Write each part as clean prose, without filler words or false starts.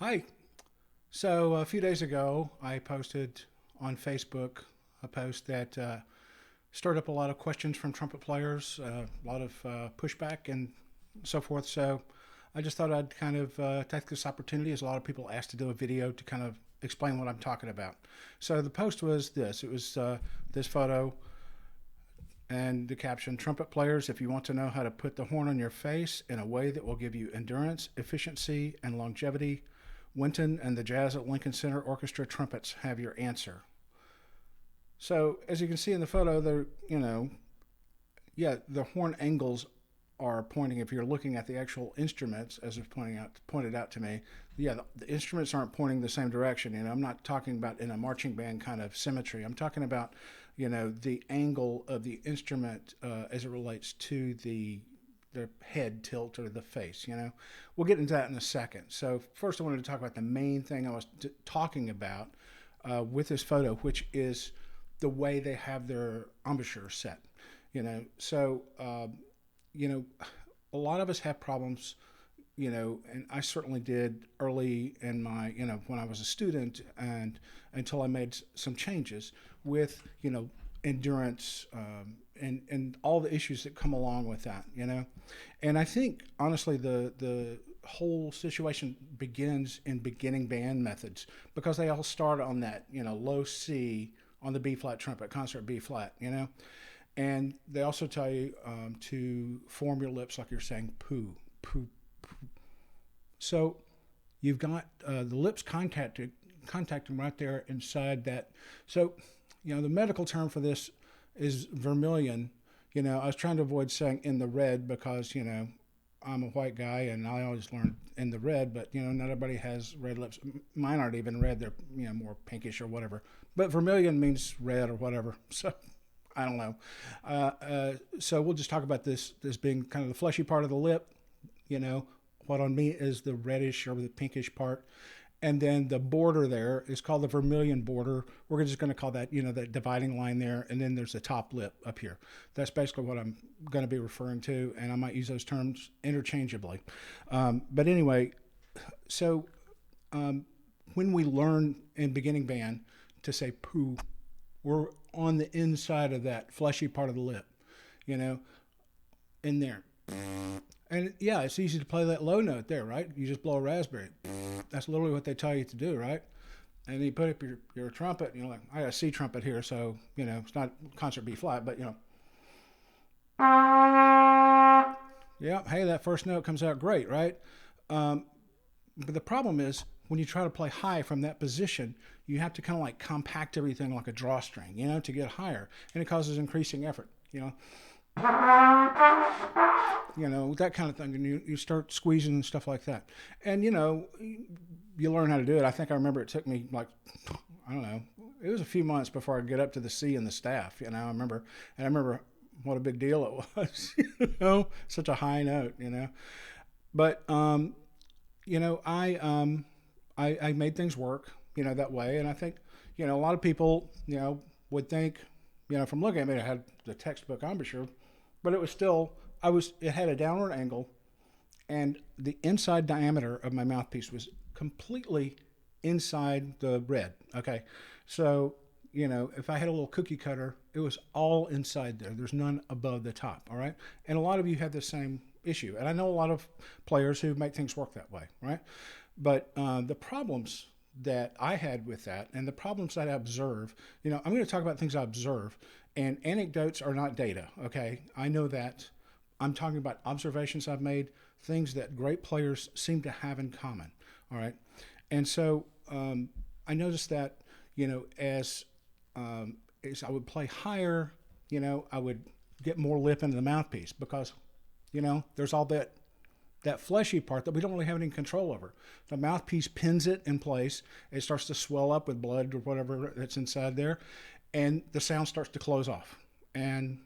Hi. So a few days ago, I posted on Facebook a post that stirred up a lot of questions from trumpet players, a lot of pushback and so forth. So I just thought I'd kind of take this opportunity, as a lot of people asked to do a video to kind of explain what I'm talking about. So the post was this. It was this photo and the caption: trumpet players, if you want to know how to put the horn on your face in a way that will give you endurance, efficiency, and longevity, Winton and the Jazz at Lincoln Center Orchestra trumpets have your answer. So as you can see in the photo, the horn angles are pointing. If you're looking at the actual instruments, as it's pointed out to me, the instruments aren't pointing the same direction. I'm not talking about in a marching band kind of symmetry. I'm talking about, the angle of the instrument as it relates to the head tilt or the face. We'll get into that in a second. So first, I wanted to talk about the main thing I was talking about with this photo, which is the way they have their embouchure set. So a lot of us have problems. And I certainly did early in my, when I was a student, and until I made some changes with, endurance, and all the issues that come along with that. And I think honestly, the whole situation begins in beginning band methods, because they all start on that, low C on the B flat trumpet, concert B flat. And they also tell you to form your lips like you're saying poo, poo, poo. So you've got the lips contacting right there inside that. So, the medical term for this is vermilion. I was trying to avoid saying in the red, because, I'm a white guy and I always learn in the red, but, not everybody has red lips. Mine aren't even red. They're, more pinkish or whatever. But vermilion means red or whatever. So I don't know. So we'll just talk about this being kind of the fleshy part of the lip. What on me is the reddish or the pinkish part. And then the border there is called the vermilion border. We're just going to call that, that dividing line there. And then there's the top lip up here. That's basically what I'm going to be referring to. And I might use those terms interchangeably. But anyway, so when we learn in beginning band to say poo, we're on the inside of that fleshy part of the lip, in there. And yeah, it's easy to play that low note there, right? You just blow a raspberry. That's literally what they tell you to do, right? And then you put up your trumpet, and you're like, I got a C trumpet here, so, it's not concert B flat, but, yeah, hey, that first note comes out great, right? But the problem is, when you try to play high from that position, you have to kind of like compact everything like a drawstring, to get higher. And it causes increasing effort, that kind of thing. And you start squeezing and stuff like that. And, you learn how to do it. I think I remember it took me like, I don't know, it was a few months before I get up to the C in the staff. I remember what a big deal it was, such a high note. But, I made things work, that way. And I think, a lot of people, would think, from looking at me, I had the textbook embouchure, but it was still, it had a downward angle, and the inside diameter of my mouthpiece was completely inside the red. Okay. So, if I had a little cookie cutter, it was all inside there. There's none above the top. All right. And a lot of you have the same issue. And I know a lot of players who make things work that way. Right. But the problems that I had with that, and the problems that I observe, I'm going to talk about things I observe, and anecdotes are not data. Okay. I know that. I'm talking about observations I've made, things that great players seem to have in common. All right. And so I noticed that, as as I would play higher, I would get more lip into the mouthpiece, because, there's all that fleshy part that we don't really have any control over. The mouthpiece pins it in place. It starts to swell up with blood or whatever that's inside there, and the sound starts to close off. And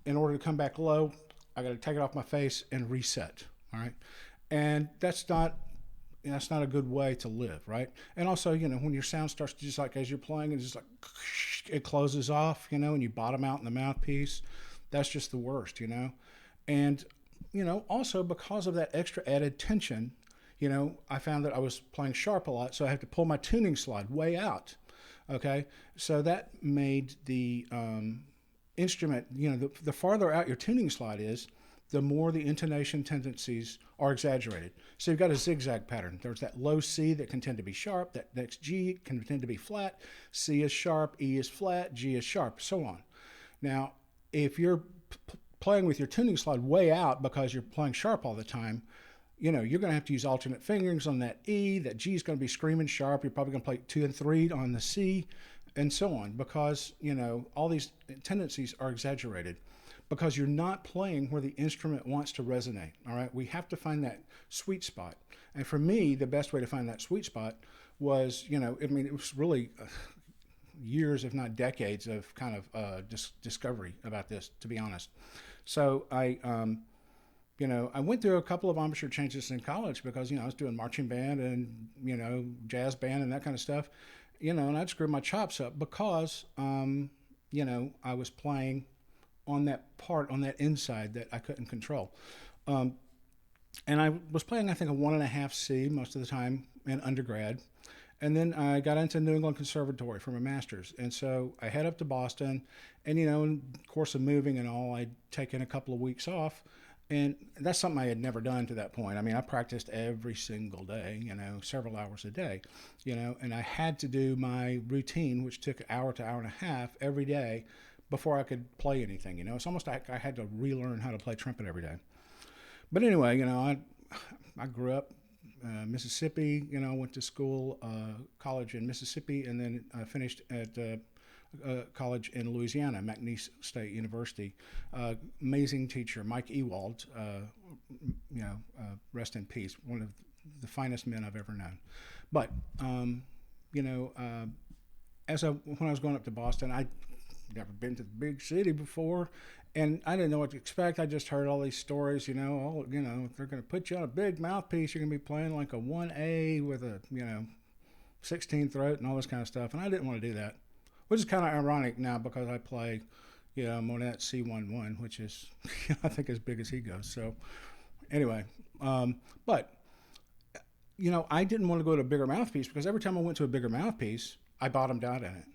in order to come back low, I got to take it off my face and reset. All right, and that's not a good way to live, right? And also, when your sound starts to, just like as you're playing, it's just like it closes off, and you bottom out in the mouthpiece. That's just the worst. And also, because of that extra added tension, I found that I was playing sharp a lot, so I had to pull my tuning slide way out. Okay, so that made the instrument, the farther out your tuning slide is, the more the intonation tendencies are exaggerated. So you've got a zigzag pattern. There's that low C that can tend to be sharp, that next G can tend to be flat, C is sharp, E is flat, G is sharp, so on. Now, if you're playing with your tuning slide way out because you're playing sharp all the time, you're going to have to use alternate fingerings on that E. That G is going to be screaming sharp. You're probably going to play 2 and 3 on the C, and so on, because all these tendencies are exaggerated because you're not playing where the instrument wants to resonate. All right, we have to find that sweet spot, and for me, the best way to find that sweet spot was, it was really years, if not decades, of kind of discovery about this, to be honest. So I went through a couple of embouchure changes in college because, I was doing marching band and, jazz band and that kind of stuff, and I'd screw my chops up because, I was playing on that part, on that inside that I couldn't control. And I was playing, I think, a 1.5 C most of the time in undergrad. And then I got into New England Conservatory for my master's. And so I head up to Boston, and, in the course of moving and all, I'd taken a couple of weeks off. And that's something I had never done to that point. I mean, I practiced every single day, several hours a day, and I had to do my routine, which took an hour to hour and a half every day before I could play anything. It's almost like I had to relearn how to play trumpet every day. But anyway, I grew up Mississippi. I went to school, college in Mississippi, and then I finished at college in Louisiana, McNeese State University. Amazing teacher, Mike Ewald, rest in peace, one of the finest men I've ever known. But, when I was going up to Boston, I'd never been to the big city before, and I didn't know what to expect. I just heard all these stories, they're going to put you on a big mouthpiece. You're going to be playing like a 1A with a, 16 throat and all this kind of stuff. And I didn't want to do that, which is kind of ironic now because I play, I'm on that C11, which is, I think, as big as he goes. So anyway, but, I didn't want to go to a bigger mouthpiece because every time I went to a bigger mouthpiece, I bottomed out in it.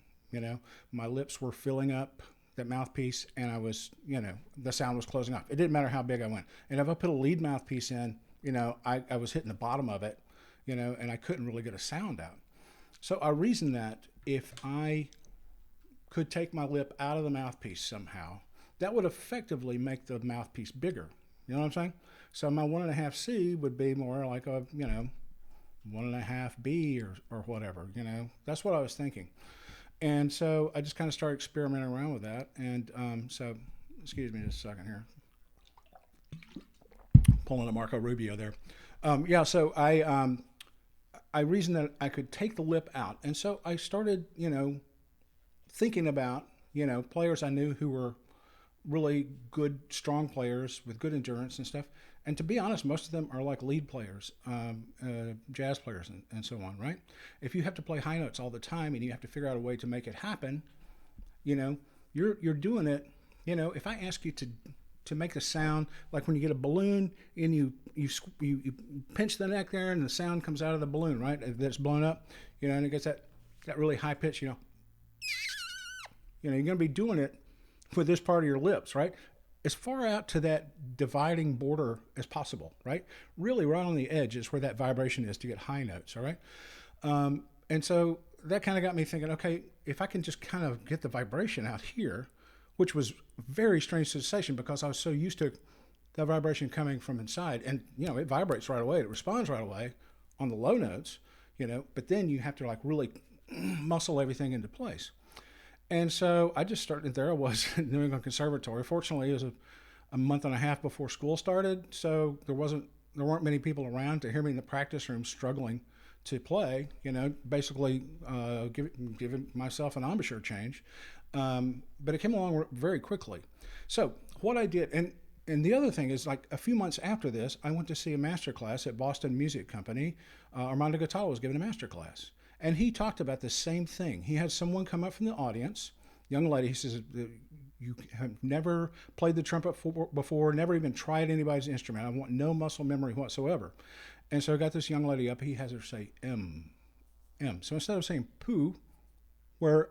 My lips were filling up that mouthpiece, and I was, the sound was closing off. It didn't matter how big I went. And if I put a lead mouthpiece in, I was hitting the bottom of it, and I couldn't really get a sound out. So I reasoned that if I could take my lip out of the mouthpiece somehow, that would effectively make the mouthpiece bigger. You know what I'm saying? So my 1.5 C would be more like a, 1.5 B or whatever, That's what I was thinking. And so I just kind of started experimenting around with that. And so, excuse me just a second here. Pulling a Marco Rubio there. So I reasoned that I could take the lip out. And so I started, thinking about, players I knew who were really good, strong players with good endurance and stuff. And to be honest, most of them are like lead players, jazz players, and so on, right? If you have to play high notes all the time and you have to figure out a way to make it happen, you're doing it. If I ask you to make the sound like when you get a balloon and you pinch the neck there and the sound comes out of the balloon, right? That's blown up, and it gets that really high pitch, you're going to be doing it with this part of your lips, right? As far out to that dividing border as possible, right? Really right on the edge is where that vibration is to get high notes, all right? And so that kind of got me thinking, okay, if I can just kind of get the vibration out here, which was a very strange sensation because I was so used to that vibration coming from inside, and, it vibrates right away, it responds right away on the low notes, but then you have to like really muscle everything into place. And so I just started, there I was at New England Conservatory. Fortunately, it was a month and a half before school started, so there weren't many people around to hear me in the practice room struggling to play, basically giving myself an embouchure change. But it came along very quickly. So what I did, and the other thing is, like a few months after this, I went to see a master class at Boston Music Company. Armando Gattal was giving a master class. And he talked about the same thing. He had someone come up from the audience, young lady. He says, you have never played the trumpet before, never even tried anybody's instrument. I want no muscle memory whatsoever. And so I got this young lady up. He has her say M, M. So instead of saying poo, where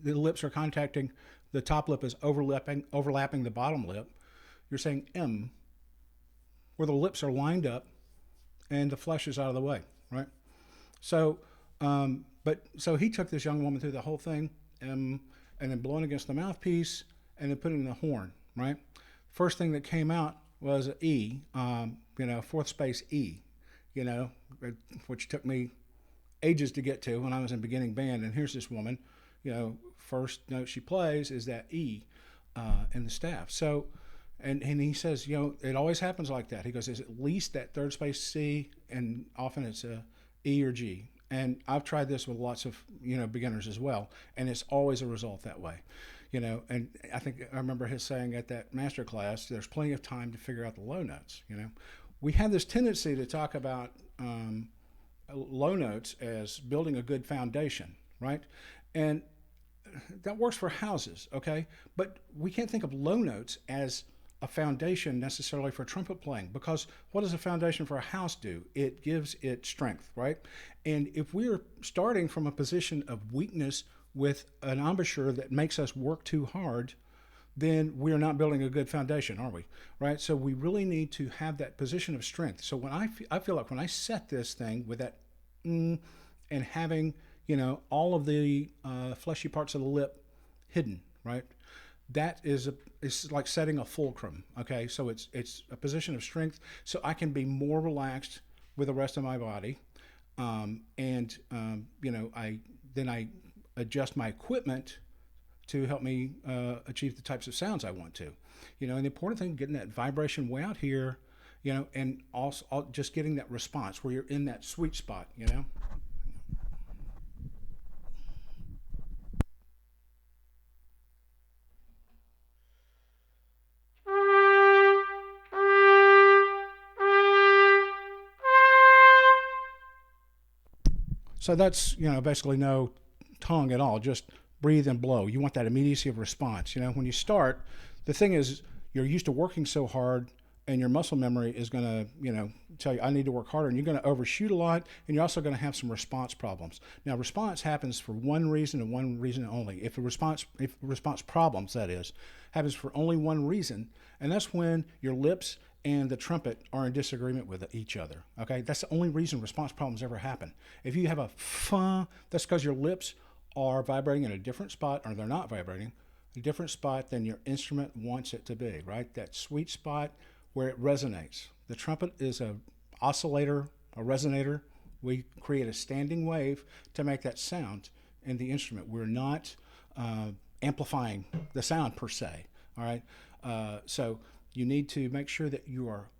the lips are contacting, the top lip is overlapping the bottom lip, you're saying M, where the lips are lined up and the flesh is out of the way, right? So, so he took this young woman through the whole thing, and then blowing against the mouthpiece, and then putting in the horn, right? First thing that came out was an E, fourth space E, you know, which took me ages to get to when I was in beginning band. And here's this woman, first note she plays is that E in the staff. So, and he says, it always happens like that. He goes, it's at least that third space C, and often it's a E or G. And I've tried this with lots of, beginners as well. And it's always a result that way, and I think I remember his saying at that master class, there's plenty of time to figure out the low notes. We have this tendency to talk about low notes as building a good foundation, right? And that works for houses, okay? But we can't think of low notes as a foundation necessarily for trumpet playing, because what does a foundation for a house do? It gives it strength, right? And if we're starting from a position of weakness with an embouchure that makes us work too hard, then we're not building a good foundation, are we? Right? So we really need to have that position of strength. So when I feel like when I set this thing with that and having all of the fleshy parts of the lip hidden, right? That is it's like setting a fulcrum. Okay, so it's a position of strength, so I can be more relaxed with the rest of my body, I adjust my equipment to help me achieve the types of sounds I want to. And the important thing, getting that vibration way out here, and also just getting that response where you're in that sweet spot, So that's, basically no tongue at all, just breathe and blow. You want that immediacy of response. When you start, the thing is, you're used to working so hard, and your muscle memory is going to, tell you, I need to work harder, and you're going to overshoot a lot, and you're also going to have some response problems. Now, response happens for one reason and one reason only. If response problems, that is, happens for only one reason, and that's when your lips and the trumpet are in disagreement with each other. Okay, that's the only reason response problems ever happen. If you have a fa, that's because your lips are vibrating in a different spot, or they're not vibrating, a different spot than your instrument wants it to be, right? That sweet spot where it resonates. The trumpet is a oscillator, a resonator. We create a standing wave to make that sound in the instrument. We're not amplifying the sound per se, all right? So you need to make sure that you are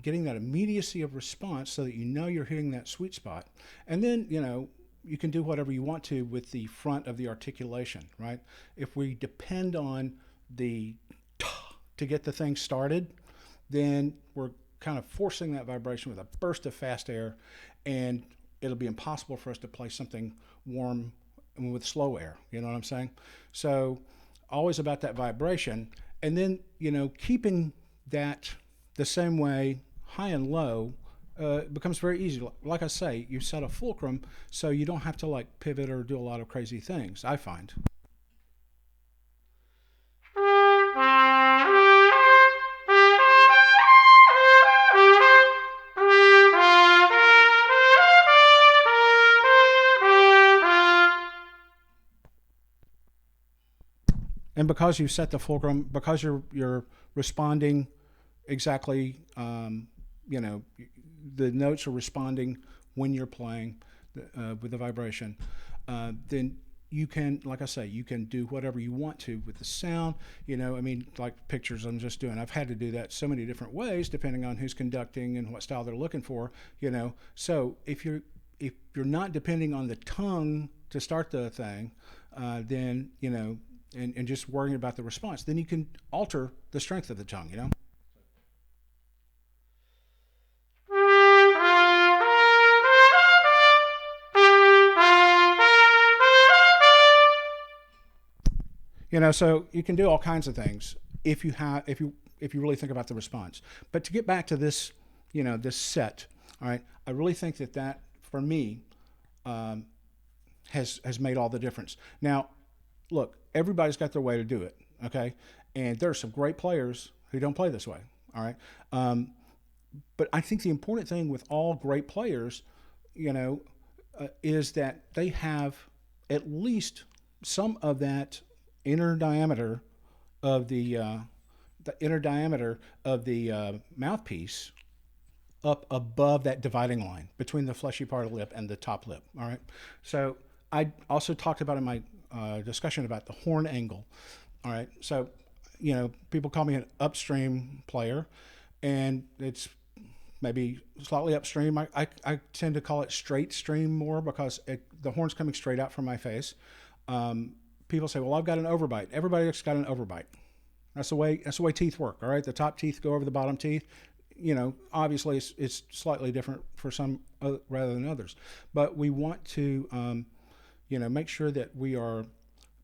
getting that immediacy of response so that you're hitting that sweet spot. And then, you can do whatever you want to with the front of the articulation, right? If we depend on the to get the thing started, then we're kind of forcing that vibration with a burst of fast air, and it'll be impossible for us to play something warm with slow air. You know what I'm saying? So always about that vibration. And then, keeping that the same way, high and low, becomes very easy. Like I say, you set a fulcrum, so you don't have to pivot or do a lot of crazy things, I find. And because you set the fulcrum, because you're responding exactly, the notes are responding when you're playing with the vibration, then you can, like I say, you can do whatever you want to with the sound. Like pictures I'm just doing. I've had to do that so many different ways depending on who's conducting and what style they're looking for. So if you're not depending on the tongue to start the thing, then and just worrying about the response, then you can alter the strength of the tongue. So you can do all kinds of things if you really think about the response. But to get back to this, this set, All right. I really think that for me um, has made all the difference. Now, look, everybody's got their way to do it. Okay, and there are some great players who don't play this way. All right, but I think the important thing with all great players, you know, is that they have at least some of that inner diameter of the inner diameter of the mouthpiece up above that dividing line between the fleshy part of the lip and the top lip. All right. So I also talked about in my discussion about the horn angle. All right. So, people call me an upstream player, and it's maybe slightly upstream. I tend to call it straight stream more because the horn's coming straight out from my face. People say, well, I've got an overbite. Everybody's got an overbite. That's the way teeth work. All right. The top teeth go over the bottom teeth. Obviously it's slightly different for some rather than others, but we want to, make sure that we are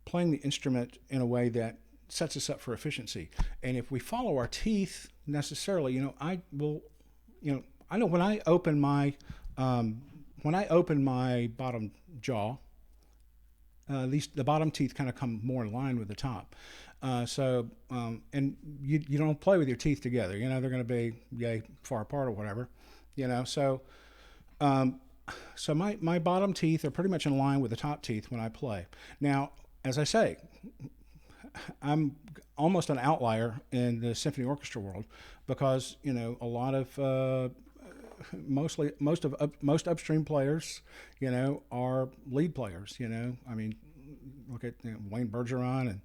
playing the instrument in a way that sets us up for efficiency. And if we follow our teeth necessarily, I will, I know when I open my bottom jaw, these the bottom teeth kind of come more in line with the top. And you don't play with your teeth together. They're going to be yay far apart or whatever. So so my bottom teeth are pretty much in line with the top teeth when I play. Now, as I say, I'm almost an outlier in the symphony orchestra world because a lot of most upstream players, are lead players. I mean, look at Wayne Bergeron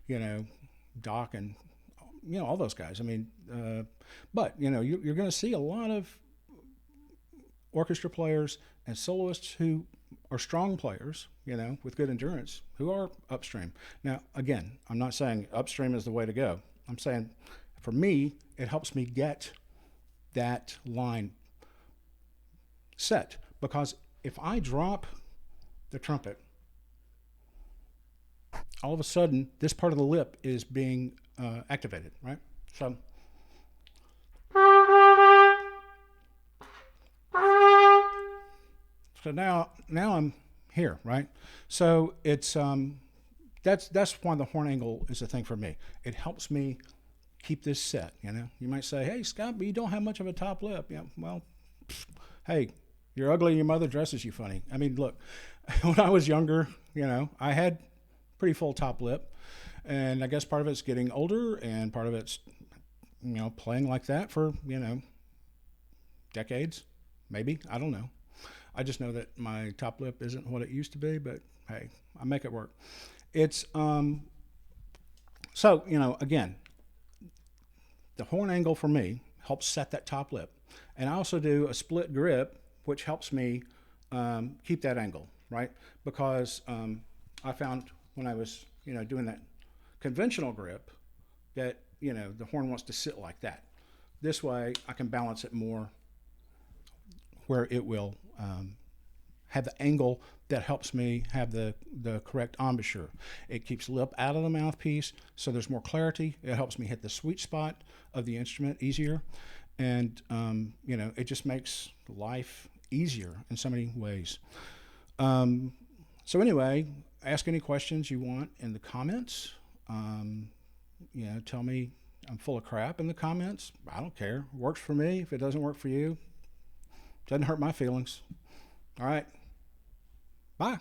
and Doc and all those guys. I mean, but you're going to see a lot of orchestra players and soloists who are strong players, with good endurance, who are upstream. Now, again, I'm not saying upstream is the way to go. I'm saying, for me, it helps me get that line set, because if I drop the trumpet, all of a sudden this part of the lip is being activated, right? So now I'm here, right? So it's that's why the horn angle is a thing for me. It helps me keep this set. You might say, hey, Scott, but you don't have much of a top lip. Yeah, well, hey, you're ugly and your mother dresses you funny. I mean, look, when I was younger, I had pretty full top lip, and I guess part of it's getting older, and part of it's playing like that for decades, maybe. I don't know. I just know that my top lip isn't what it used to be, but hey, I make it work. It's so again, the horn angle for me helps set that top lip, and I also do a split grip, which helps me keep that angle, right? Because I found when I was doing that conventional grip that the horn wants to sit like that. This way I can balance it more where it will have the angle that helps me have the correct embouchure. It keeps lip out of the mouthpiece, so there's more clarity. It helps me hit the sweet spot of the instrument easier, and it just makes life easier in so many ways. So anyway, ask any questions you want in the comments. Tell me I'm full of crap in the comments. I don't care. Works for me. If it doesn't work for you, doesn't hurt my feelings. All right. Bye.